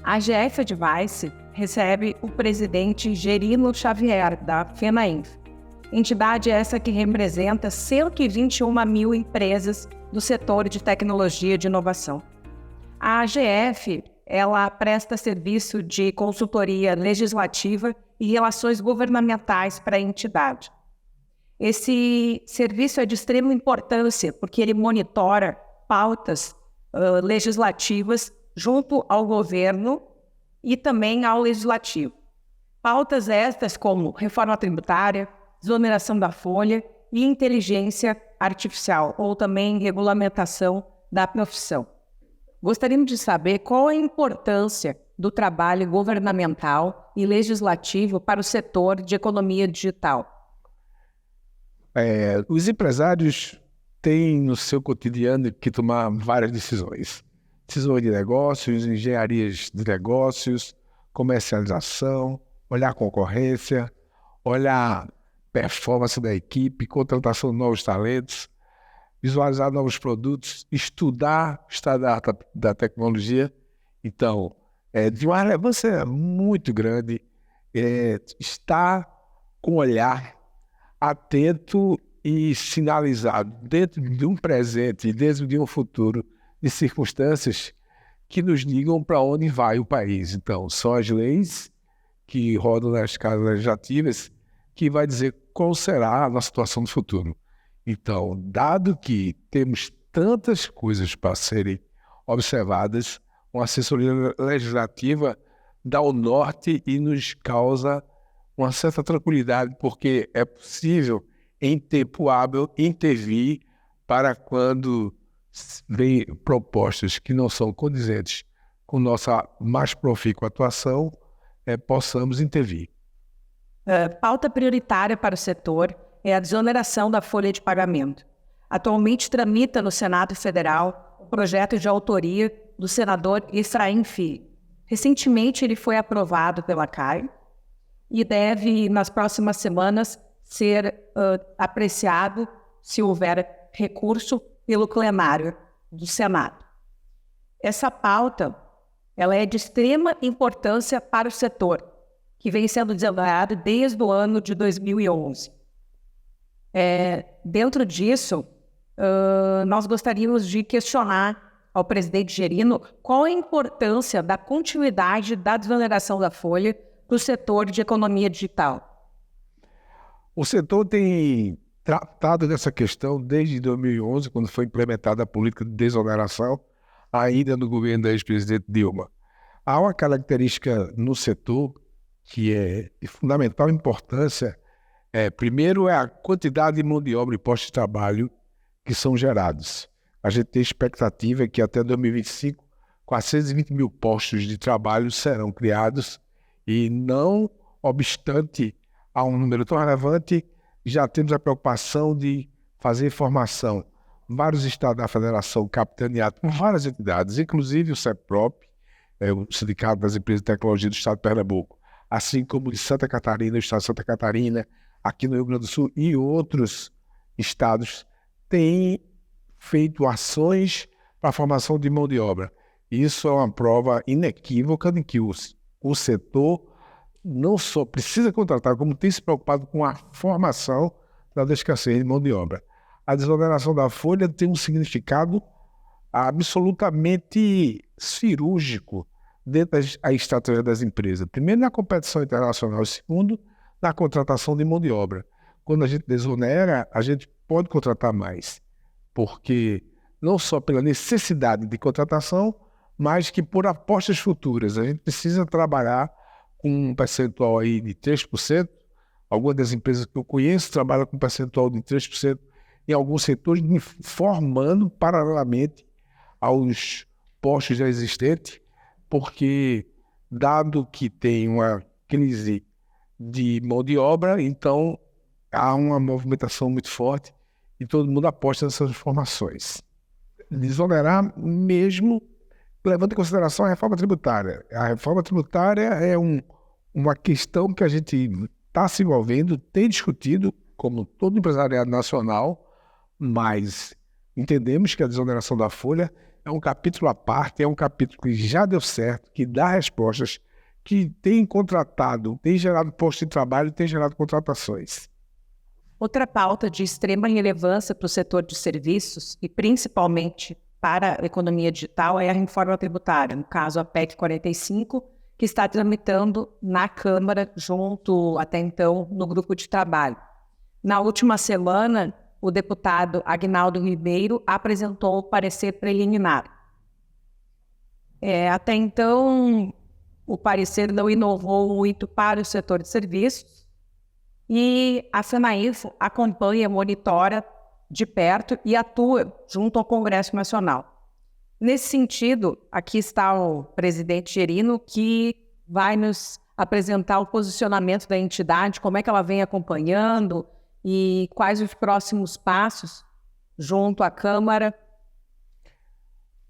A GF Advice recebe o presidente Gerino Xavier, da FENAINF. Entidade essa que representa 121 mil empresas do setor de tecnologia de inovação. A AGF, ela presta serviço de consultoria legislativa e relações governamentais para a entidade. Esse serviço é de extrema importância porque ele monitora pautas legislativas junto ao governo e também ao legislativo. Pautas estas como reforma tributária, desoneração da folha e inteligência artificial, ou também regulamentação da profissão. Gostaríamos de saber qual a importância do trabalho governamental e legislativo para o setor de economia digital. Os empresários têm no seu cotidiano que tomar várias decisões. Decisões de negócios, engenharias de negócios, comercialização, olhar a concorrência, olhar performance da equipe, contratação de novos talentos, visualizar novos produtos, estudar o estado da tecnologia. Então, de uma relevância muito grande, estar com o olhar atento e sinalizado dentro de um presente e dentro de um futuro de circunstâncias que nos digam para onde vai o país. Então, são as leis que rodam nas casas legislativas que vai dizer qual será a nossa situação no futuro. Então, dado que temos tantas coisas para serem observadas, uma assessoria legislativa dá o norte e nos causa uma certa tranquilidade, porque é possível, em tempo hábil, intervir para quando vem propostas que não são condizentes com nossa mais profícua atuação, possamos intervir. Pauta prioritária para o setor é a desoneração da folha de pagamento. Atualmente tramita no Senado Federal o projeto de autoria do senador Efraim Filho. Recentemente ele foi aprovado pela CAI e deve, nas próximas semanas, ser apreciado, se houver recurso, pelo plenário do Senado. Essa pauta ela é de extrema importância para o setor, que vem sendo desenvolvido desde o ano de 2011. Dentro disso, nós gostaríamos de questionar ao presidente Gerino qual a importância da continuidade da desoneração da folha para o setor de economia digital. O setor tem tratado dessa questão desde 2011, quando foi implementada a política de desoneração, ainda no governo da ex-presidente Dilma. Há uma característica no setor que é de fundamental importância. Primeiro, é a quantidade de mão de obra e postos de trabalho que são gerados. A gente tem expectativa que até 2025, 420 mil postos de trabalho serão criados e, não obstante a um número tão relevante, já temos a preocupação de fazer formação. Vários estados da federação capitaneados por várias entidades, inclusive o CEPROP, o Sindicato das Empresas de Tecnologia do Estado de Pernambuco, assim como de Santa Catarina, o Estado de Santa Catarina, aqui no Rio Grande do Sul e outros estados, têm feito ações para a formação de mão de obra. Isso é uma prova inequívoca de que o setor não só precisa contratar, como tem se preocupado com a formação da escassez de mão de obra. A desoneração da folha tem um significado absolutamente cirúrgico dentro da estratégia das empresas. Primeiro, na competição internacional, e segundo, na contratação de mão de obra. Quando a gente desonera, a gente pode contratar mais, porque não só pela necessidade de contratação, mas que por apostas futuras. A gente precisa trabalhar com um percentual aí de 3%. Algumas das empresas que eu conheço trabalham com um percentual de 3% em alguns setores, formando paralelamente aos postos já existentes, porque, dado que tem uma crise de mão de obra, então há uma movimentação muito forte e todo mundo aposta nessas formações. Desonerar mesmo, levando em consideração a reforma tributária. A reforma tributária é uma questão que a gente está se envolvendo, tem discutido, como todo empresariado nacional, mas entendemos que a desoneração da folha é um capítulo à parte, é um capítulo que já deu certo, que dá respostas, que tem contratado, tem gerado postos de trabalho, tem gerado contratações. Outra pauta de extrema relevância para o setor de serviços e principalmente para a economia digital é a reforma tributária, no caso a PEC 45, que está tramitando na Câmara junto, até então, no grupo de trabalho. Na última semana, o deputado Aguinaldo Ribeiro apresentou o parecer preliminar. Até então, o parecer não inovou muito para o setor de serviços e a FENAINFO acompanha, monitora de perto e atua junto ao Congresso Nacional. Nesse sentido, aqui está o presidente Gerino, que vai nos apresentar o posicionamento da entidade, como é que ela vem acompanhando e quais os próximos passos junto à Câmara.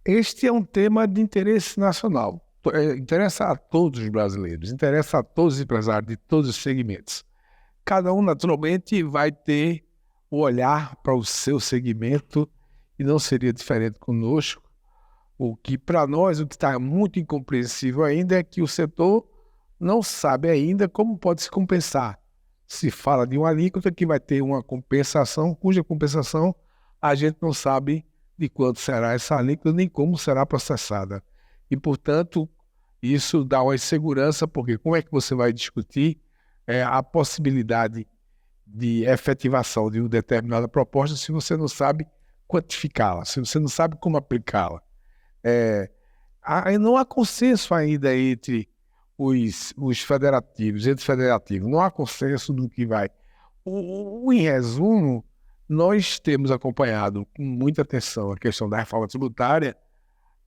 Este é um tema de interesse nacional. Interessa a todos os brasileiros, interessa a todos os empresários de todos os segmentos. Cada um, naturalmente, vai ter o olhar para o seu segmento e não seria diferente conosco. O que, para nós, o que está muito incompreensível ainda é que o setor não sabe ainda como pode se compensar. Se fala de uma alíquota que vai ter uma compensação, cuja compensação a gente não sabe de quanto será essa alíquota nem como será processada. E, portanto, isso dá uma insegurança, porque como é que você vai discutir a possibilidade de efetivação de uma determinada proposta se você não sabe quantificá-la, se você não sabe como aplicá-la? Não há consenso ainda entre os federativos, não há consenso do que vai. Em resumo, nós temos acompanhado com muita atenção a questão da reforma tributária,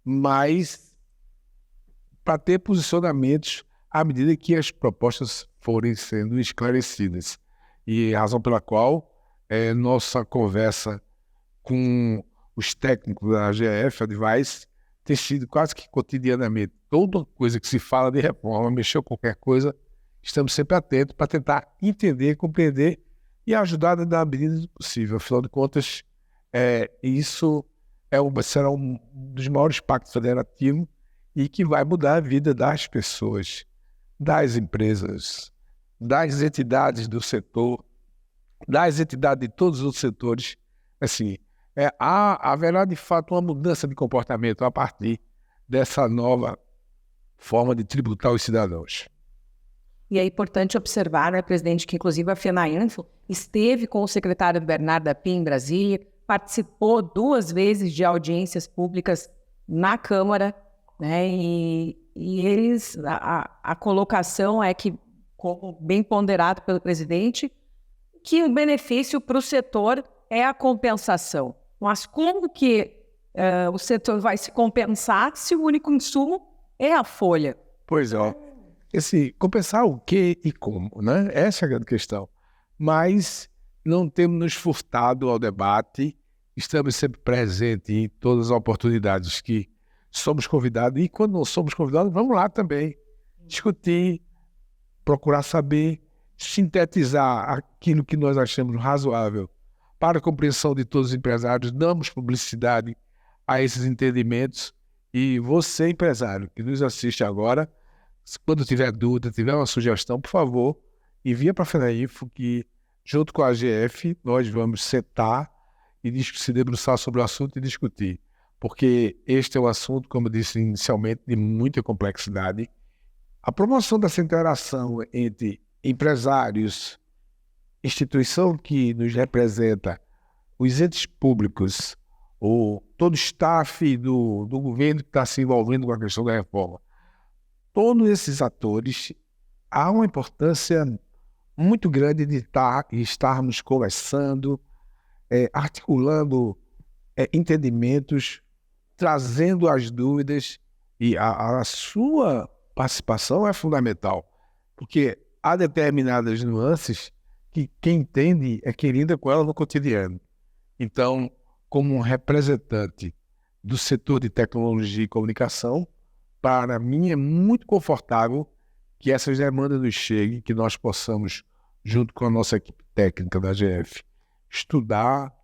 mas para ter posicionamentos à medida que as propostas forem sendo esclarecidas. E a razão pela qual nossa conversa com os técnicos da AGF Advice tem sido quase que cotidianamente. Toda coisa que se fala de reforma, mexeu qualquer coisa, estamos sempre atentos para tentar entender, compreender e ajudar na medida do possível. Afinal de contas, isso será um dos maiores pactos federativos e que vai mudar a vida das pessoas, das empresas, das entidades do setor, das entidades de todos os outros setores. Assim, haverá de fato uma mudança de comportamento a partir dessa nova forma de tributar os cidadãos. E é importante observar, né, presidente, que inclusive a FENAINFO esteve com o secretário Bernardo Api em Brasília, participou 2 vezes de audiências públicas na Câmara, né, e eles, a colocação é que, como bem ponderado pelo presidente, que o benefício para o setor é a compensação. Mas como que o setor vai se compensar se o único insumo é a folha? Pois é. Compensar o que e como, né? Essa é a grande questão. Mas não temos nos furtado ao debate, estamos sempre presentes em todas as oportunidades que somos convidados, e quando não somos convidados, vamos lá também discutir, procurar saber, sintetizar aquilo que nós achamos razoável para a compreensão de todos os empresários, damos publicidade a esses entendimentos. E você, empresário, que nos assiste agora, quando tiver dúvida, tiver uma sugestão, por favor, envia para a FENAINFO, que junto com a AGF nós vamos sentar e se debruçar sobre o assunto e discutir. Porque este é um assunto, como eu disse inicialmente, de muita complexidade. A promoção dessa interação entre empresários, instituição que nos representa, os entes públicos, todo o staff do governo que está se envolvendo com a questão da reforma, todos esses atores, há uma importância muito grande de estarmos conversando, articulando entendimentos, trazendo as dúvidas, e a sua participação é fundamental, porque há determinadas nuances que quem entende é que lida com ela no cotidiano. Então, como um representante do setor de tecnologia e comunicação, para mim é muito confortável que essas demandas nos cheguem, que nós possamos junto com a nossa equipe técnica da GF, estudar,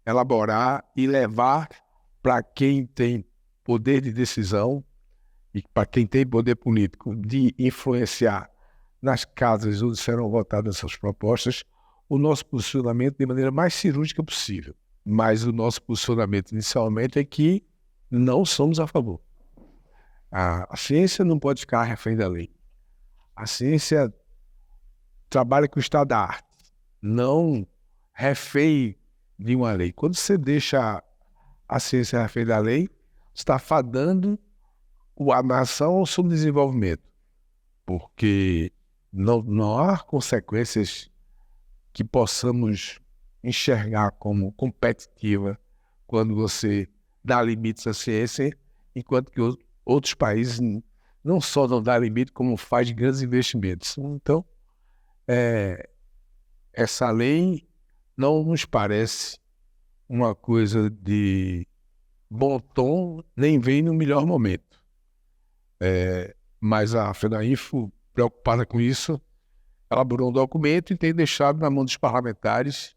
elaborar e levar para quem tem poder de decisão e para quem tem poder político de influenciar nas casas onde serão votadas essas propostas, o nosso posicionamento de maneira mais cirúrgica possível. Mas o nosso posicionamento inicialmente é que não somos a favor. A ciência não pode ficar refém da lei. A ciência trabalha com o estado da arte, não refém de uma lei. Quando você deixa a ciência refém da lei, você está fadando a nação ao subdesenvolvimento, porque não há consequências que possamos enxergar como competitiva quando você dá limites à ciência, enquanto que outros países não só não dá limite, como faz grandes investimentos. Então, essa lei não nos parece uma coisa de bom tom, nem vem no melhor momento. Mas a FENAINFO, preocupada com isso, elaborou um documento e tem deixado na mão dos parlamentares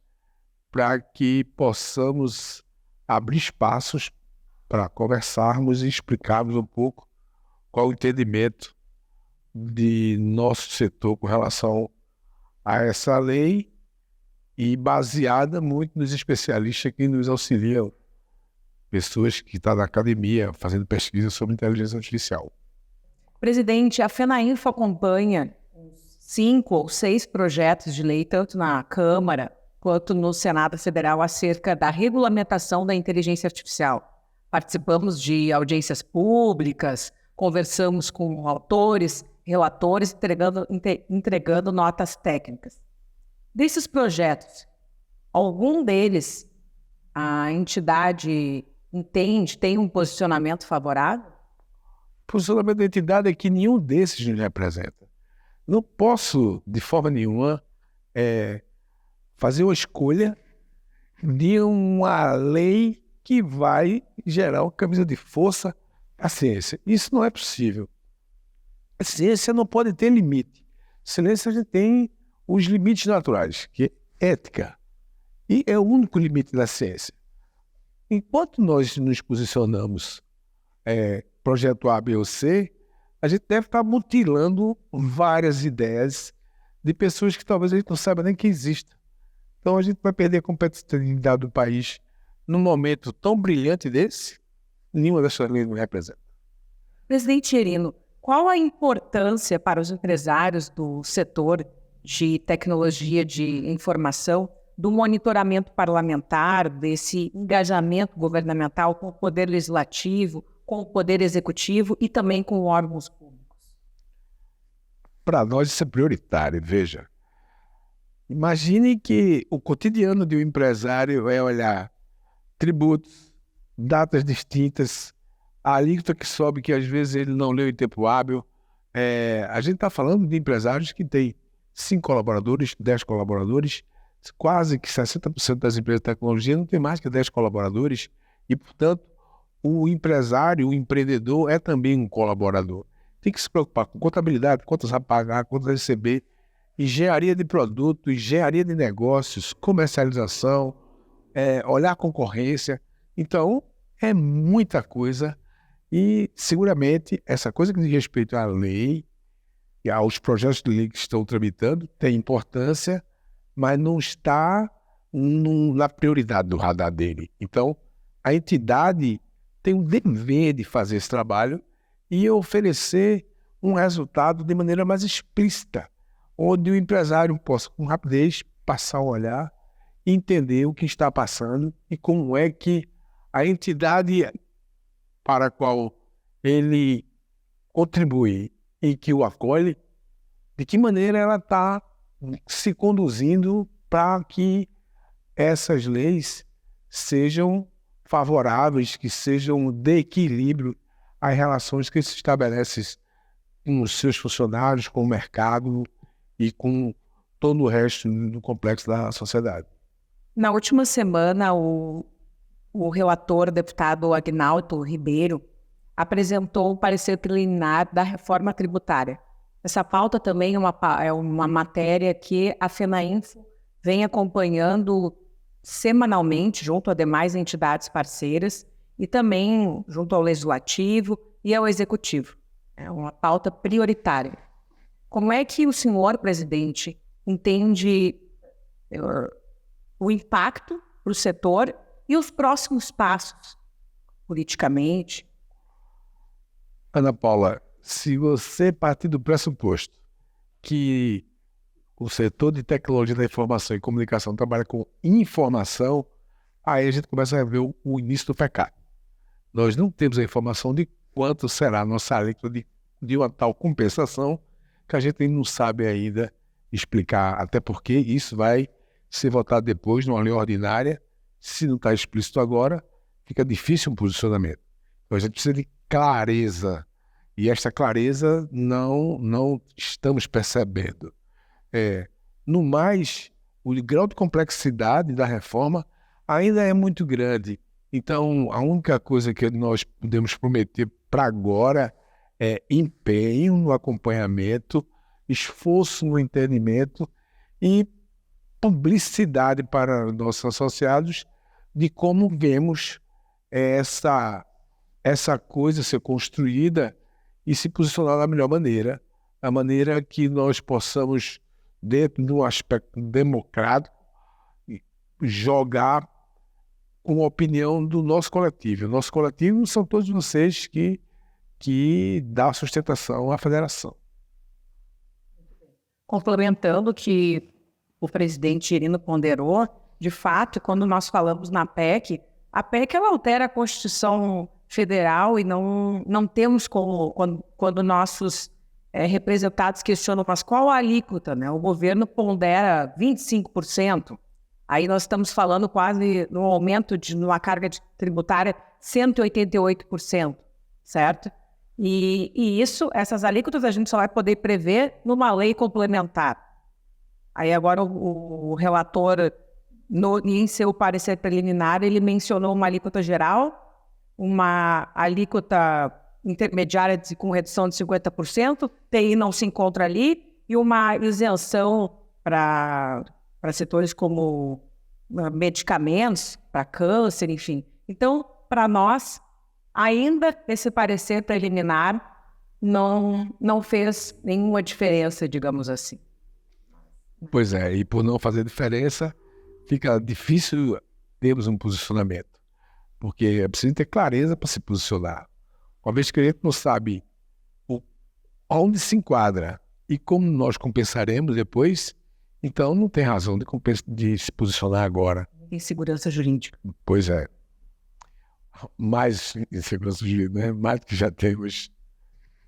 para que possamos abrir espaços para conversarmos e explicarmos um pouco qual o entendimento de nosso setor com relação a essa lei e baseada muito nos especialistas que nos auxiliam, pessoas que estão na academia fazendo pesquisa sobre inteligência artificial. Presidente, a FENAINFO acompanha 5 ou 6 projetos de lei, tanto na Câmara quanto no Senado Federal, acerca da regulamentação da inteligência artificial. Participamos de audiências públicas, conversamos com autores, relatores, entregando notas técnicas. Desses projetos, algum deles a entidade entende, tem um posicionamento favorável? O posicionamento da entidade é que nenhum desses nos representa. Não posso, de forma nenhuma, fazer uma escolha de uma lei que vai gerar uma camisa de força à ciência. Isso não é possível. A ciência não pode ter limite. A ciência a gente tem os limites naturais, que é ética. E é o único limite da ciência. Enquanto nós nos posicionamos projeto A, B ou C, a gente deve estar mutilando várias ideias de pessoas que talvez a gente não saiba nem que existam. Então a gente vai perder a competitividade do país num momento tão brilhante desse, nenhuma dessas leis não representa. Presidente Gerino, qual a importância para os empresários do setor de tecnologia de informação do monitoramento parlamentar, desse engajamento governamental com o poder legislativo, com o poder executivo e também com órgãos públicos? Para nós isso é prioritário, veja. Imagine que o cotidiano de um empresário é olhar tributos, datas distintas, a alíquota que sobe que às vezes ele não leu em tempo hábil. A gente está falando de empresários que têm 5 colaboradores, 10 colaboradores, quase que 60% das empresas de tecnologia não tem mais que 10 colaboradores e, portanto, o empresário, o empreendedor é também um colaborador. Tem que se preocupar com contabilidade, quantas vai pagar, quantas vai receber, engenharia de produto, engenharia de negócios, comercialização, olhar a concorrência. Então, é muita coisa e, seguramente, essa coisa que diz respeito à lei e aos projetos de lei que estão tramitando tem importância, mas não está na prioridade do radar dele. Então, a entidade tem o dever de fazer esse trabalho e oferecer um resultado de maneira mais explícita, onde o empresário possa, com rapidez, passar a olhar e entender o que está passando e como é que a entidade para a qual ele contribui e que o acolhe, de que maneira ela está se conduzindo para que essas leis sejam favoráveis, que sejam de equilíbrio às relações que se estabelecem com os seus funcionários, com o mercado e com todo o resto do complexo da sociedade. Na última semana, o relator, deputado Agnaldo Ribeiro, apresentou o parecer preliminar da reforma tributária. Essa pauta também é uma matéria que a FENAINFO vem acompanhando semanalmente junto a demais entidades parceiras e também junto ao Legislativo e ao Executivo. É uma pauta prioritária. Como é que o senhor, presidente, entende o impacto para o setor e os próximos passos, politicamente? Ana Paula, se você partir do pressuposto que o setor de tecnologia da informação e comunicação trabalha com informação, aí a gente começa a ver o início do pecado. Nós não temos a informação de quanto será a nossa alíquota de uma tal compensação que a gente não sabe ainda explicar, até porque isso vai ser votado depois numa lei ordinária. Se não está explícito agora, fica difícil um posicionamento. Então a gente precisa de clareza, e esta clareza não estamos percebendo. No mais, o grau de complexidade da reforma ainda é muito grande. Então, a única coisa que nós podemos prometer para agora é empenho no acompanhamento, esforço no entendimento e publicidade para nossos associados de como vemos essa coisa ser construída e se posicionar da melhor maneira, a maneira que nós possamos, dentro de um aspecto democrático, jogar com a opinião do nosso coletivo. O nosso coletivo são todos vocês que dão sustentação à federação. Complementando que o presidente Irino ponderou, de fato, quando nós falamos na PEC, a PEC ela altera a Constituição Federal e não temos como, quando nossos representados questionam, mas qual a alíquota, né? O governo pondera 25%, aí nós estamos falando quase no aumento de numa carga tributária 188%, certo? E essas alíquotas a gente só vai poder prever numa lei complementar. Aí agora o relator, em seu parecer preliminar, ele mencionou uma alíquota geral, uma alíquota intermediária com redução de 50%, TI não se encontra ali, e uma isenção para setores como medicamentos, para câncer, enfim. Então, para nós, ainda esse parecer preliminar não fez nenhuma diferença, digamos assim. Pois é, e por não fazer diferença, fica difícil termos um posicionamento, porque é preciso ter clareza para se posicionar. Uma vez que a gente não sabe onde se enquadra e como nós compensaremos depois, então não tem razão de se posicionar agora. Insegurança jurídica. Pois é. Mais insegurança jurídica, né? Mais do que já temos.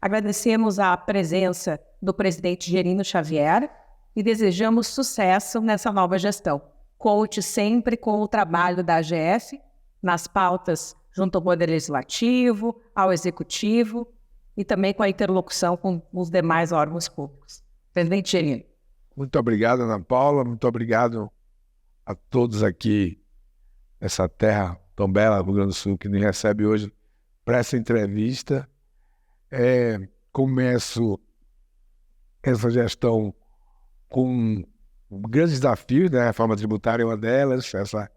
Agradecemos a presença do presidente Gerino Xavier e desejamos sucesso nessa nova gestão. Conte sempre com o trabalho da AGF nas pautas junto ao Poder Legislativo, ao Executivo e também com a interlocução com os demais órgãos públicos. Presidente Gerino. Muito obrigado, Ana Paula. Muito obrigado a todos aqui nessa terra tão bela, Rio Grande do Sul, que nos recebe hoje para essa entrevista. Começo essa gestão com grandes desafios, né? A reforma tributária é uma delas, essa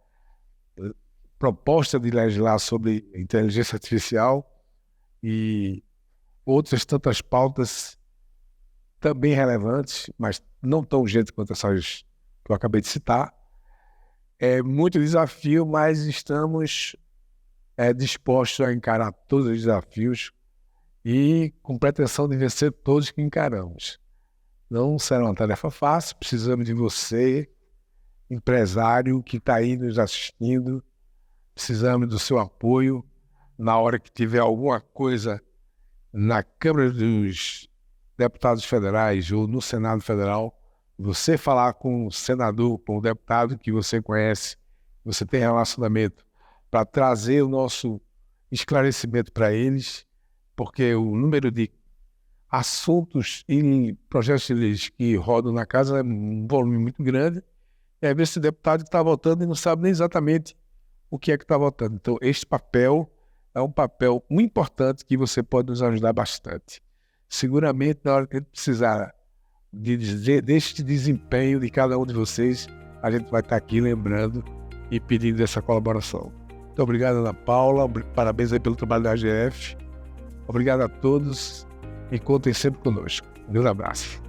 proposta de legislar sobre inteligência artificial e outras tantas pautas também relevantes, mas não tão urgentes quanto essas que eu acabei de citar. É muito desafio, mas estamos dispostos a encarar todos os desafios e com pretensão de vencer todos que encaramos. Não será uma tarefa fácil, precisamos de você, empresário que está aí nos assistindo, precisamos do seu apoio na hora que tiver alguma coisa na Câmara dos Deputados Federais ou no Senado Federal, você falar com o senador, com o deputado que você conhece, você tem relacionamento, para trazer o nosso esclarecimento para eles, porque o número de assuntos e projetos de leis que rodam na casa é um volume muito grande, e às vezes o deputado está votando e não sabe nem exatamente o que é que está votando. Então, este papel é um papel muito importante que você pode nos ajudar bastante. seguramente na hora que a gente precisar deste desempenho de cada um de vocês, a gente vai estar aqui lembrando e pedindo essa colaboração. Muito obrigado, Ana Paula, parabéns aí pelo trabalho da AGF. Obrigado a todos e contem sempre conosco. Um grande abraço.